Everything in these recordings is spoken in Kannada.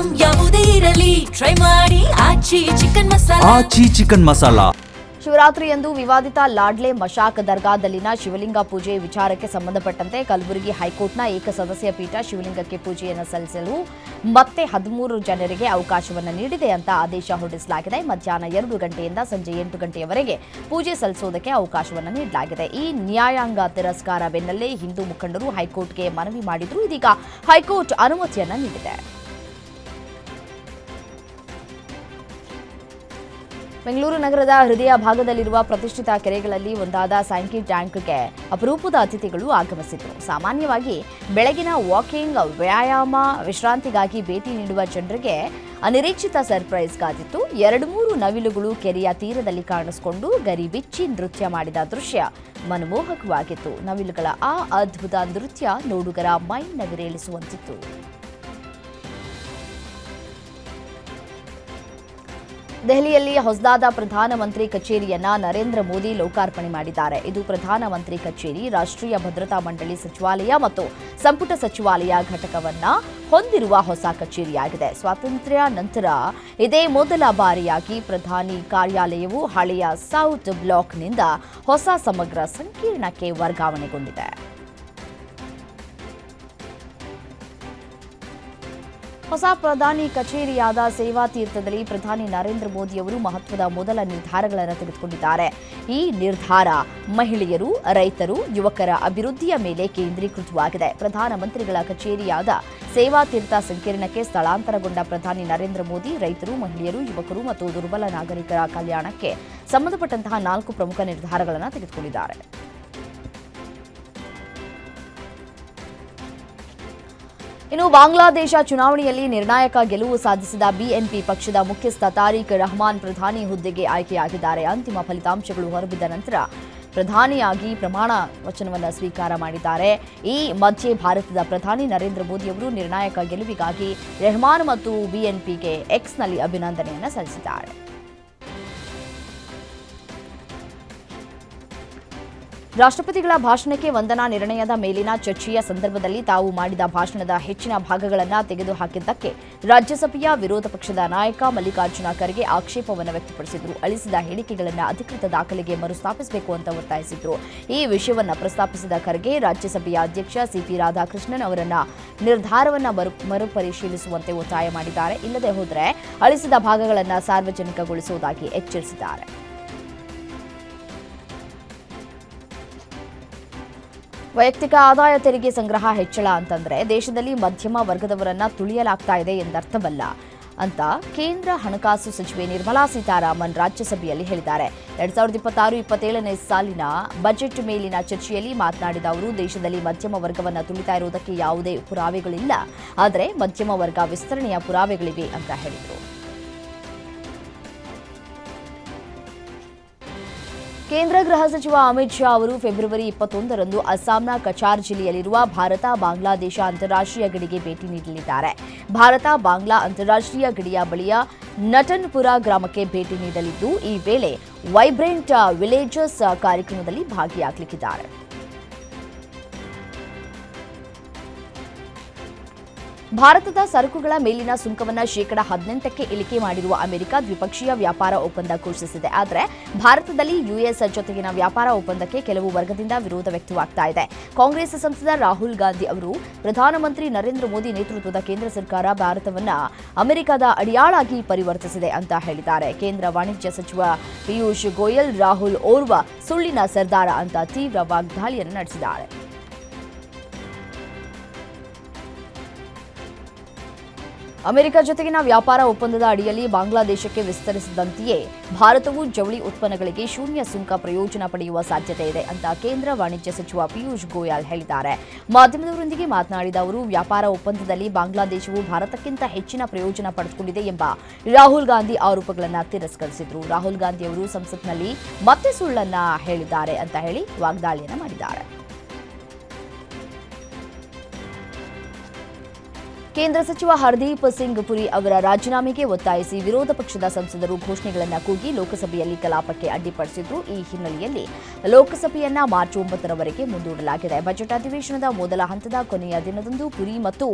ಐಟಂ ಯಾವುದೇ ಇರಲಿ ಟ್ರೈ ಮಾಡಿ ಆಚಿ ಚಿಕನ್ ಮಸಾಲಾ. ಶಿವರಾತ್ರಿಯಂದು ವಿವಾದಿತ ಲಾಡ್ಲೆ ಮಶಾಕ್ ದರ್ಗಾದಲ್ಲಿನ ಶಿವಲಿಂಗ ಪೂಜೆ ವಿಚಾರಕ್ಕೆ ಸಂಬಂಧಪಟ್ಟಂತೆ ಕಲಬುರಗಿ ಹೈಕೋರ್ಟ್ನ ಏಕಸದಸ್ಯ ಪೀಠ ಶಿವಲಿಂಗಕ್ಕೆ ಪೂಜೆಯನ್ನು ಸಲ್ಲಿಸಲು ಮತ್ತೆ 13 ಜನರಿಗೆ ಅವಕಾಶವನ್ನು ನೀಡಿದೆ ಅಂತ ಆದೇಶ ಹೊರಡಿಸಲಾಗಿದೆ. ಮಧ್ಯಾಹ್ನ 2 ಗಂಟೆಯಿಂದ ಸಂಜೆ 8 ಗಂಟೆಯವರೆಗೆ ಪೂಜೆ ಸಲ್ಲಿಸುವುದಕ್ಕೆ ಅವಕಾಶವನ್ನು ನೀಡಲಾಗಿದೆ. ಈ ನ್ಯಾಯಾಂಗ ತಿರಸ್ಕಾರ ಬೆನ್ನಲ್ಲೇ ಹಿಂದೂ ಮುಖಂಡರು ಹೈಕೋರ್ಟ್ಗೆ ಮನವಿ ಮಾಡಿದ್ರು. ಇದೀಗ ಹೈಕೋರ್ಟ್ ಅನುಮತಿಯನ್ನು ನೀಡಿದೆ. ಬೆಂಗಳೂರು ನಗರದ ಹೃದಯ ಭಾಗದಲ್ಲಿರುವ ಪ್ರತಿಷ್ಠಿತ ಕೆರೆಗಳಲ್ಲಿ ಒಂದಾದ ಸ್ಯಾಂಕಿ ಟ್ಯಾಂಕ್ಗೆ ಅಪರೂಪದ ಅತಿಥಿಗಳು ಆಗಮಿಸಿದರು. ಸಾಮಾನ್ಯವಾಗಿ ಬೆಳಗಿನ ವಾಕಿಂಗ್, ವ್ಯಾಯಾಮ, ವಿಶ್ರಾಂತಿಗಾಗಿ ಭೇಟಿ ನೀಡುವ ಜನರಿಗೆ ಅನಿರೀಕ್ಷಿತ ಸರ್ಪ್ರೈಸ್ ಕಾದಿತ್ತು. 2-3 ನವಿಲುಗಳು ಕೆರೆಯ ತೀರದಲ್ಲಿ ಕಾಣಿಸಿಕೊಂಡು ಗರಿ ಬಿಚ್ಚಿ ನೃತ್ಯ ಮಾಡಿದ ದೃಶ್ಯ ಮನಮೋಹಕವಾಗಿತ್ತು. ನವಿಲುಗಳ ಆ ಅದ್ಭುತ ನೃತ್ಯ ನೋಡುಗರ ಮೈ ನವಿರೇಳಿಸುವಂತಿತ್ತು. ದೆಹಲಿಯಲ್ಲಿ ಹೊಸದಾದ ಪ್ರಧಾನಮಂತ್ರಿ ಕಚೇರಿಯನ್ನ ನರೇಂದ್ರ ಮೋದಿ ಲೋಕಾರ್ಪಣೆ ಮಾಡಿದ್ದಾರೆ. ಇದು ಪ್ರಧಾನಮಂತ್ರಿ ಕಚೇರಿ, ರಾಷ್ಟ್ರೀಯ ಭದ್ರತಾ ಮಂಡಳಿ ಸಚಿವಾಲಯ ಮತ್ತು ಸಂಪುಟ ಸಚಿವಾಲಯ ಘಟಕವನ್ನ ಹೊಂದಿರುವ ಹೊಸ ಕಚೇರಿಯಾಗಿದೆ. ಸ್ವಾತಂತ್ರ್ಯ ನಂತರ ಇದೇ ಮೊದಲ ಬಾರಿಯಾಗಿ ಪ್ರಧಾನಿ ಕಾರ್ಯಾಲಯವು ಹಳೆಯ ಸೌತ್ ಬ್ಲಾಕ್ನಿಂದ ಹೊಸ ಸಮಗ್ರ ಸಂಕೀರ್ಣಕ್ಕೆ ವರ್ಗಾವಣೆಗೊಂಡಿದೆ. ಹೊಸ ಪ್ರಧಾನಿ ಕಚೇರಿಯಾದ ಸೇವಾ ತೀರ್ಥದಲ್ಲಿ ಪ್ರಧಾನಿ ನರೇಂದ್ರ ಮೋದಿಯವರು ಮಹತ್ವದ ಮೊದಲ ನಿರ್ಧಾರಗಳನ್ನು ತೆಗೆದುಕೊಂಡಿದ್ದಾರೆ. ಈ ನಿರ್ಧಾರ ಮಹಿಳೆಯರು, ರೈತರು, ಯುವಕರ ಅಭಿವೃದ್ಧಿಯ ಮೇಲೆ ಕೇಂದ್ರೀಕೃತವಾಗಿದೆ. ಪ್ರಧಾನಮಂತ್ರಿಗಳ ಕಚೇರಿಯಾದ ಸೇವಾ ತೀರ್ಥ ಸಂಕೀರ್ಣಕ್ಕೆ ಸ್ಥಳಾಂತರಗೊಂಡ ಪ್ರಧಾನಿ ನರೇಂದ್ರ ಮೋದಿ ರೈತರು, ಮಹಿಳೆಯರು, ಯುವಕರು ಮತ್ತು ದುರ್ಬಲ ನಾಗರಿಕರ ಕಲ್ಯಾಣಕ್ಕೆ ಸಂಬಂಧಪಟ್ಟಂತಹ 4 ಪ್ರಮುಖ ನಿರ್ಧಾರಗಳನ್ನು ತೆಗೆದುಕೊಂಡಿದ್ದಾರೆ. ಇನ್ನು ಬಾಂಗ್ಲಾದೇಶ ಚುನಾವಣೆಯಲ್ಲಿ ನಿರ್ಣಾಯಕ ಗೆಲುವು ಸಾಧಿಸಿದ ಬಿಎನ್ಪಿ ಪಕ್ಷದ ಮುಖ್ಯಸ್ಥ ತಾರಿಕ್ ರಹಮಾನ್ ಪ್ರಧಾನಿ ಹುದ್ದೆಗೆ ಆಯ್ಕೆಯಾಗಿದ್ದಾರೆ. ಅಂತಿಮ ಫಲಿತಾಂಶಗಳು ಹೊರಬಿದ್ದ ನಂತರ ಪ್ರಧಾನಿಯಾಗಿ ಪ್ರಮಾಣ ವಚನವನ್ನು ಸ್ವೀಕಾರ ಮಾಡಿದ್ದಾರೆ. ಈ ಮಧ್ಯೆ ಭಾರತದ ಪ್ರಧಾನಿ ನರೇಂದ್ರ ಮೋದಿಯವರು ನಿರ್ಣಾಯಕ ಗೆಲುವಿಗಾಗಿ ರೆಹಮಾನ್ ಮತ್ತು ಬಿಎನ್ಪಿಗೆ ಎಕ್ಸ್ನಲ್ಲಿ ಅಭಿನಂದನೆಯನ್ನು ಸಲ್ಲಿಸಿದ್ದಾರೆ. ರಾಷ್ಟ್ರಪತಿಗಳ ಭಾಷಣಕ್ಕೆ ವಂದನಾ ನಿರ್ಣಯದ ಮೇಲಿನ ಚರ್ಚೆಯ ಸಂದರ್ಭದಲ್ಲಿ ತಾವು ಮಾಡಿದ ಭಾಷಣದ ಹೆಚ್ಚಿನ ಭಾಗಗಳನ್ನು ತೆಗೆದುಹಾಕಿದ್ದಕ್ಕೆ ರಾಜ್ಯಸಭೆಯ ವಿರೋಧ ಪಕ್ಷದ ನಾಯಕ ಮಲ್ಲಿಕಾರ್ಜುನ ಖರ್ಗೆ ಆಕ್ಷೇಪವನ್ನು ವ್ಯಕ್ತಪಡಿಸಿದರು. ಅಳಿಸಿದ ಹೇಳಿಕೆಗಳನ್ನು ಅಧಿಕೃತ ದಾಖಲೆಗೆ ಮರುಸ್ಥಾಪಿಸಬೇಕು ಅಂತ ಒತ್ತಾಯಿಸಿದರು. ಈ ವಿಷಯವನ್ನು ಪ್ರಸ್ತಾಪಿಸಿದ ಖರ್ಗೆ ರಾಜ್ಯಸಭೆಯ ಅಧ್ಯಕ್ಷ ಸಿಪಿ ರಾಧಾಕೃಷ್ಣನ್ ಅವರನ್ನ ನಿರ್ಧಾರವನ್ನು ಮರುಪರಿಶೀಲಿಸುವಂತೆ ಒತ್ತಾಯ ಮಾಡಿದ್ದಾರೆ. ಇಲ್ಲದೆ ಹೋದರೆ ಅಳಿಸಿದ ಭಾಗಗಳನ್ನು ಸಾರ್ವಜನಿಕಗೊಳಿಸುವುದಾಗಿ ಎಚ್ಚರಿಸಿದ್ದಾರೆ. ವೈಯಕ್ತಿಕ ಆದಾಯ ತೆರಿಗೆ ಸಂಗ್ರಹ ಹೆಚ್ಚಳ ಅಂತಂದ್ರೆ ದೇಶದಲ್ಲಿ ಮಧ್ಯಮ ವರ್ಗದವರನ್ನ ತುಳಿಯಲಾಗ್ತಾ ಇದೆ ಎಂದರ್ಥವಲ್ಲ ಅಂತ ಕೇಂದ್ರ ಹಣಕಾಸು ಸಚಿವೆ ನಿರ್ಮಲಾ ಸೀತಾರಾಮನ್ ರಾಜ್ಯಸಭೆಯಲ್ಲಿ ಹೇಳಿದ್ದಾರೆ. 2026-27ನೇ ಸಾಲಿನ ಬಜೆಟ್ ಮೇಲಿನ ಚರ್ಚೆಯಲ್ಲಿ ಮಾತನಾಡಿದ ಅವರು, ದೇಶದಲ್ಲಿ ಮಧ್ಯಮ ವರ್ಗವನ್ನು ತುಳಿತಾ ಇರುವುದಕ್ಕೆ ಯಾವುದೇ ಪುರಾವೆಗಳಿಲ್ಲ, ಆದರೆ ಮಧ್ಯಮ ವರ್ಗ ವಿಸ್ತರಣೆಯ ಪುರಾವೆಗಳಿವೆ ಅಂತ ಹೇಳಿದರು. ಕೇಂದ್ರ ಗೃಹ ಸಚಿವ ಅಮಿತ್ ಶಾ ಅವರು ಫೆಬ್ರವರಿ 21ರಂದು ಅಸ್ಸಾಂನ ಕಚಾರ್ ಜಿಲ್ಲೆಯಲ್ಲಿರುವ ಭಾರತ ಬಾಂಗ್ಲಾದೇಶ ಅಂತಾರಾಷ್ಟ್ರೀಯ ಗಡಿಗೆ ಭೇಟಿ ನೀಡಲಿದ್ದಾರೆ. ಭಾರತ ಬಾಂಗ್ಲಾ ಅಂತಾರಾಷ್ಟ್ರೀಯ ಗಡಿಯ ಬಳಿಯ ನಟನ್ಪುರ ಗ್ರಾಮಕ್ಕೆ ಭೇಟಿ ನೀಡಲಿದ್ದು, ಈ ವೇಳೆ ವೈಬ್ರೆಂಟ್ ವಿಲೇಜಸ್ ಕಾರ್ಯಕ್ರಮದಲ್ಲಿ ಭಾಗಿಯಾಗಲಿದ್ದಾರೆ. ಭಾರತದ ಸರಕುಗಳ ಮೇಲಿನ ಸುಂಕವನ್ನು ಶೇಕಡಾ 18ಕ್ಕೆ ಇಳಿಕೆ ಮಾಡಿರುವ ಅಮೆರಿಕ ದ್ವಿಪಕ್ಷೀಯ ವ್ಯಾಪಾರ ಒಪ್ಪಂದ ಘೋಷಿಸಿದೆ. ಆದರೆ ಭಾರತದಲ್ಲಿ ಯುಎಸ್ ಜೊತೆಗಿನ ವ್ಯಾಪಾರ ಒಪ್ಪಂದಕ್ಕೆ ಕೆಲವು ವರ್ಗದಿಂದ ವಿರೋಧ ವ್ಯಕ್ತವಾಗ್ತಾ ಇದೆ. ಕಾಂಗ್ರೆಸ್ ಸಂಸದ ರಾಹುಲ್ ಗಾಂಧಿ ಅವರು ಪ್ರಧಾನಮಂತ್ರಿ ನರೇಂದ್ರ ಮೋದಿ ನೇತೃತ್ವದ ಕೇಂದ್ರ ಸರ್ಕಾರ ಭಾರತವನ್ನ ಅಮೆರಿಕದ ಅಡಿಯಾಳಾಗಿ ಪರಿವರ್ತಿಸಿದೆ ಅಂತ ಹೇಳಿದ್ದಾರೆ. ಕೇಂದ್ರ ವಾಣಿಜ್ಯ ಸಚಿವ ಪಿಯೂಷ್ ಗೋಯಲ್ ರಾಹುಲ್ ಓರ್ವ ಸುಳ್ಳಿನ ಸರ್ದಾರ ಅಂತ ತೀವ್ರ ವಾಗ್ದಾಳಿಯನ್ನು ನಡೆಸಿದ್ದಾರೆ. ಅಮೆರಿಕ ಜೊತೆಗಿನ ವ್ಯಾಪಾರ ಒಪ್ಪಂದದ ಅಡಿಯಲ್ಲಿ ಬಾಂಗ್ಲಾದೇಶಕ್ಕೆ ವಿಸ್ತರಿಸಿದಂತೆಯೇ ಭಾರತವು ಜವಳಿ ಉತ್ಪನ್ನಗಳಿಗೆ ಶೂನ್ಯ ಸುಂಕ ಪ್ರಯೋಜನ ಪಡೆಯುವ ಸಾಧ್ಯತೆ ಇದೆ ಅಂತ ಕೇಂದ್ರ ವಾಣಿಜ್ಯ ಸಚಿವ ಪಿಯೂಷ್ ಗೋಯಲ್ ಹೇಳಿದ್ದಾರೆ. ಮಾಧ್ಯಮದವರೊಂದಿಗೆ ಮಾತನಾಡಿದ ಅವರು, ವ್ಯಾಪಾರ ಒಪ್ಪಂದದಲ್ಲಿ ಬಾಂಗ್ಲಾದೇಶವು ಭಾರತಕ್ಕಿಂತ ಹೆಚ್ಚಿನ ಪ್ರಯೋಜನ ಪಡೆದುಕೊಂಡಿದೆ ಎಂಬ ರಾಹುಲ್ ಗಾಂಧಿ ಆರೋಪಗಳನ್ನು ತಿರಸ್ಕರಿಸಿದರು. ರಾಹುಲ್ ಗಾಂಧಿ ಅವರು ಸಂಸತ್ನಲ್ಲಿ ಮತ್ತೆ ಸುಳ್ಳನ್ನ ಹೇಳಿದ್ದಾರೆ ಅಂತ ಹೇಳಿ ವಾಗ್ದಾಳಿಯನ್ನು ಮಾಡಿದ್ದಾರೆ. ಕೇಂದ್ರ ಸಚಿವ ಹರ್ದೀಪ್ ಸಿಂಗ್ ಪುರಿ ಅವರ ರಾಜೀನಾಮೆಗೆ ಒತ್ತಾಯಿಸಿ ವಿರೋಧ ಪಕ್ಷದ ಸಂಸದರು ಘೋಷಣೆಗಳನ್ನು ಕೂಗಿ ಲೋಕಸಭೆಯಲ್ಲಿ ಕಲಾಪಕ್ಕೆ ಅಡ್ಡಿಪಡಿಸಿದ್ರು. ಈ ಹಿನ್ನೆಲೆಯಲ್ಲಿ ಲೋಕಸಭೆಯನ್ನ ಮಾರ್ಚ್ 9ರವರೆಗೆ ಮುಂದೂಡಲಾಗಿದೆ. ಬಜೆಟ್ ಅಧಿವೇಶನದ ಮೊದಲ ಹಂತದ ಕೊನೆಯ ದಿನದಂದು ಪುರಿ ಮತ್ತು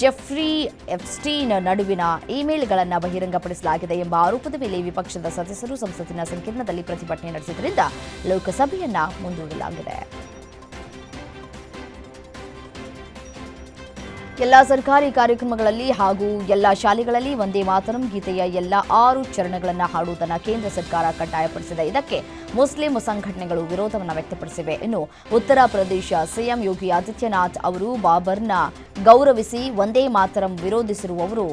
ಜೆಫ್ರಿ ಎಪ್ಸ್ಟೀನ್ ನಡುವಿನ ಇಮೇಲ್ಗಳನ್ನು ಬಹಿರಂಗಪಡಿಸಲಾಗಿದೆ ಎಂಬ ಆರೋಪದ ಮೇಲೆ ವಿಪಕ್ಷದ ಸದಸ್ಯರು ಸಂಸತ್ತಿನ ಸಂಕೀರ್ಣದಲ್ಲಿ ಪ್ರತಿಭಟನೆ ನಡೆಸಿದ್ದರಿಂದ ಲೋಕಸಭೆಯನ್ನ ಮುಂದೂಡಲಾಗಿದೆ. ಎಲ್ಲ ಸರ್ಕಾರಿ ಕಾರ್ಯಕ್ರಮಗಳಲ್ಲಿ ಹಾಗೂ ಎಲ್ಲ ಶಾಲೆಗಳಲ್ಲಿ ವಂದೇ ಮಾತರಂ ಗೀತೆಯ ಎಲ್ಲ 6 ಚರಣಗಳನ್ನು ಹಾಡುವುದನ್ನು ಕೇಂದ್ರ ಸರ್ಕಾರ ಕಡ್ಡಾಯಪಡಿಸಿದೆ. ಇದಕ್ಕೆ ಮುಸ್ಲಿಂ ಸಂಘಟನೆಗಳು ವಿರೋಧವನ್ನು ವ್ಯಕ್ತಪಡಿಸಿವೆ. ಇನ್ನು ಉತ್ತರ ಪ್ರದೇಶ ಸಿಎಂ ಯೋಗಿ ಆದಿತ್ಯನಾಥ್ ಅವರು ಬಾಬರ್ನ ಗೌರವಿಸಿ ವಂದೇ ಮಾತರಂ ವಿರೋಧಿಸಿರುವವರು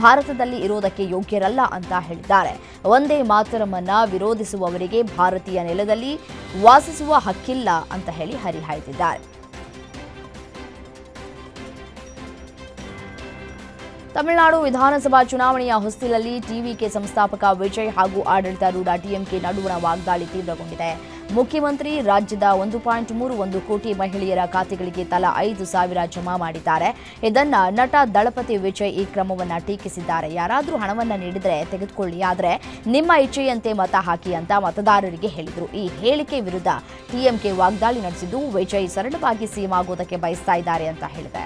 ಭಾರತದಲ್ಲಿ ಇರೋದಕ್ಕೆ ಯೋಗ್ಯರಲ್ಲ ಅಂತ ಹೇಳಿದ್ದಾರೆ. ವಂದೇ ಮಾತರಂ ಅನ್ನ ವಿರೋಧಿಸುವವರಿಗೆ ಭಾರತೀಯ ನೆಲದಲ್ಲಿ ವಾಸಿಸುವ ಹಕ್ಕಿಲ್ಲ ಅಂತ ಹೇಳಿ ಹರಿಹಾಯ್ದಿದ್ದಾರೆ. ತಮಿಳುನಾಡು ವಿಧಾನಸಭಾ ಚುನಾವಣೆಯ ಹೊಸ್ತಿಲಲ್ಲಿ ಟಿವಿಕೆ ಸಂಸ್ಥಾಪಕ ವಿಜಯ್ ಹಾಗೂ ಆಡಳಿತಾರೂಢ ಡಿಎಂಕೆ ನಡುವಣ ವಾಗ್ದಾಳಿ ತೀವ್ರಗೊಂಡಿದೆ. ಮುಖ್ಯಮಂತ್ರಿ ರಾಜ್ಯದ 1.31 ಕೋಟಿ ಮಹಿಳೆಯರ ಖಾತೆಗಳಿಗೆ ತಲಾ 5,000 ಜಮಾ ಮಾಡಿದ್ದಾರೆ. ಇದನ್ನ ನಟ ದಳಪತಿ ವಿಜಯ್ ಈ ಕ್ರಮವನ್ನ ಟೀಕಿಸಿದ್ದಾರೆ. ಯಾರಾದರೂ ಹಣವನ್ನ ನೀಡಿದರೆ ತೆಗೆದುಕೊಳ್ಳಿ, ಆದರೆ ನಿಮ್ಮ ಇಚ್ಛೆಯಂತೆ ಮತ ಹಾಕಿ ಅಂತ ಮತದಾರರಿಗೆ ಹೇಳಿದರು. ಈ ಹೇಳಿಕೆ ವಿರುದ್ಧ ಟಿಎಂಕೆ ವಾಗ್ದಾಳಿ ನಡೆಸಿದ್ದು, ವಿಜಯ್ ಸರಳವಾಗಿ ಸಿಎಂ ಆಗೋದಕ್ಕೆ ಬಯಸ್ತಾ ಇದ್ದಾರೆ ಅಂತ ಹೇಳಿದೆ.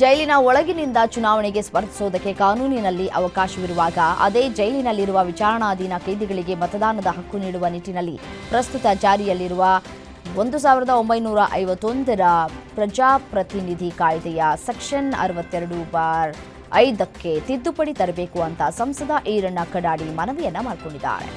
ಜೈಲಿನ ಒಳಗಿನಿಂದ ಚುನಾವಣೆಗೆ ಸ್ಪರ್ಧಿಸುವುದಕ್ಕೆ ಕಾನೂನಿನಲ್ಲಿ ಅವಕಾಶವಿರುವಾಗ ಅದೇ ಜೈಲಿನಲ್ಲಿರುವ ವಿಚಾರಣಾಧೀನ ಕೈದಿಗಳಿಗೆ ಮತದಾನದ ಹಕ್ಕು ನೀಡುವ ನಿಟ್ಟಿನಲ್ಲಿ ಪ್ರಸ್ತುತ ಜಾರಿಯಲ್ಲಿರುವ 1951ರ ಪ್ರಜಾಪ್ರತಿನಿಧಿ ಕಾಯ್ದೆಯ ಸೆಕ್ಷನ್ 62/5ಕ್ಕೆ ತಿದ್ದುಪಡಿ ತರಬೇಕು ಅಂತ ಸಂಸದ ಈರಣ್ಣ ಕಡಾಡಿ ಮನವಿಯನ್ನ ಮಾಡಿಕೊಂಡಿದ್ದಾರೆ.